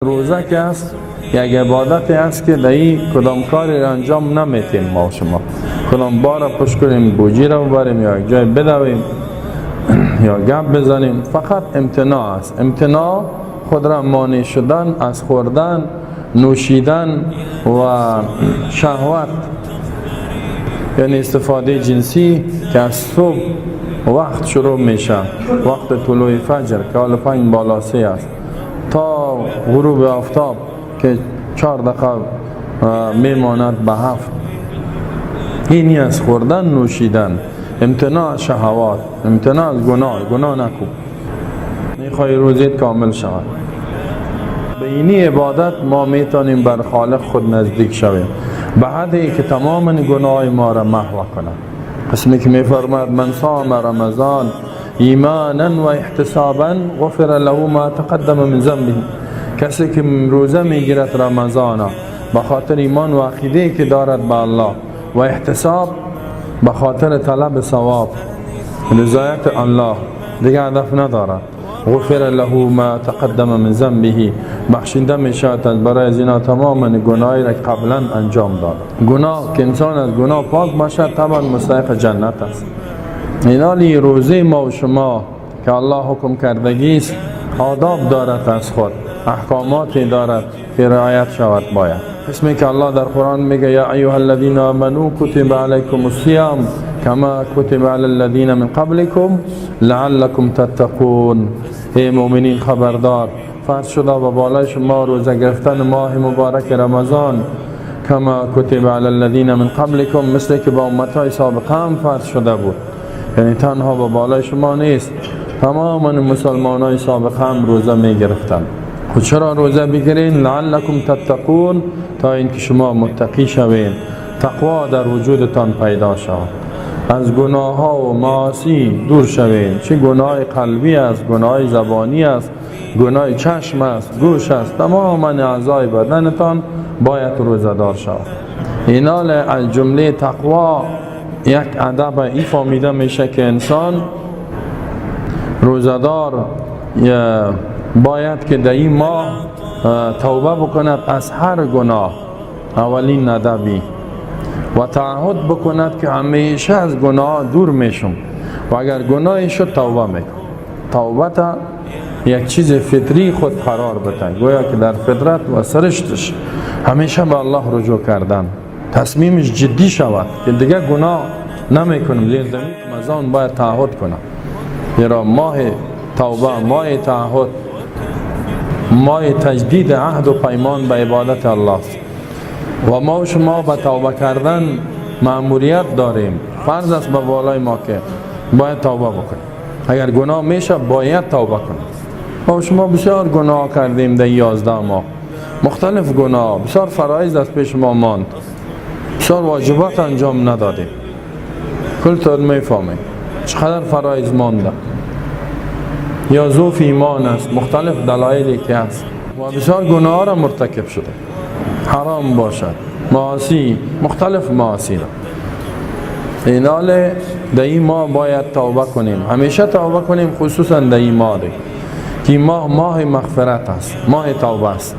روزه که است یک عبادتی است که در این کدام کاری را انجام نمیتیم ما و شما. کدام بار پشت کنیم بوجی را ببریم یا یک جای بدویم یا گپ بزنیم، فقط امتناع است. امتناع خود را مانع شدن از خوردن، نوشیدن و شهوت، یعنی استفاده جنسی که از صبح وقت شروع میشه، وقت طلوع فجر که حال 5 بالا 3 است تا غروب آفتاب که 4 دقیقه میماند به 7. اینی از خوردن، نوشیدن، امتناع از شهوات، امتناع از گناه نکو، میخوای روزیت کامل شود. به اینی عبادت ما میتونیم بر خالق خود نزدیک شویم، به حدی که تمام گناه ما را محو کنه. قسمی که میفرماد من صام رمضان ایمانا و احتسابا غفر له ما تقدم من ذنبه. کسی که روزه میگیرد رمضان به خاطر ایمان و عقیده که دارد به الله و احتساب به خاطر طلب ثواب رضایت الله، دیگه هدف ندارد، غفر له ما تقدم من ذنبه، بخشیده میشود از برای زنا تمام گناهی را قبلا انجام داد. گناه که انسان از گناه پاک باشد طبعا مستحق جنت است. اینالی روزه ما و شما که الله حکم کردگی است، آداب دارد، از خود احکاماتی دارد که رعایت شود باید. اسمی که الله در قرآن میگه یا ایها الذین آمنوا کتب علیکم الصیام کما کتب علی الذین من قبلکم لعلکم تتقون. ای مؤمنین خبردار، فرض شده و بالای شما روزه گرفتن ماه مبارک رمضان کما کتب علی الذین من قبلکم، مثل که با امتهای سابقه هم فرض شده بود. یعنی تنها با بالای شما نیست، تمام مسلمان های سابقه هم روزه می گرفتن. خود چرا روزه بگیرین؟ لعلکم تتقون، تا اینکه شما متقی شوین، تقوا در وجودتان پیدا شود، از گناه ها و معاصی دور شوین. چه گناه قلبی است، گناه زبانی است، گناه چشم است، گوش است، تمام اعضای بدنتان باید روزه دار شود. اینال از جمله تقوا یک ادب ای فهمیده میشه که انسان روزدار باید که در این ماه توبه بکند از هر گناه، اولین ادبی، و تعهد بکند که همیشه از گناه دور میشم و اگر گناهی شد توبه میکن. توبه تا یک چیز فطری خود قرار بده، گویا که در فطرت و سرشتش همیشه به الله رجوع کردن، تصمیمش جدی شود که دیگه گناه نمیکنم. لیکن رمضان باید تعهد کنم، یرا ماه توبه، ماه تعهد، ماه تجدید عهد و پیمان به عبادت الله است و ما و شما به توبه کردن مأموریت داریم. فرض است به بالای ما که باید توبه بکنیم. اگر گناه میشه باید توبه کنیم. ما و شما بسیار گناه کردیم در 11 ماه، مختلف گناه، بسیار فرایض از پیش ما ماند، بسیار واجبات انجام ندادیم. کلتون میفهمیم چقدر فرایض مانده، یا ضعف ایمان است، مختلف دلایلی که هست و بسیار گناه را مرتکب شده، حرام باشد، معاصی، مختلف معاصی را. اینال در این ماه باید توبه کنیم، همیشه توبه کنیم، خصوصا در این ماه که ماه مغفرت است، ماه توبه است.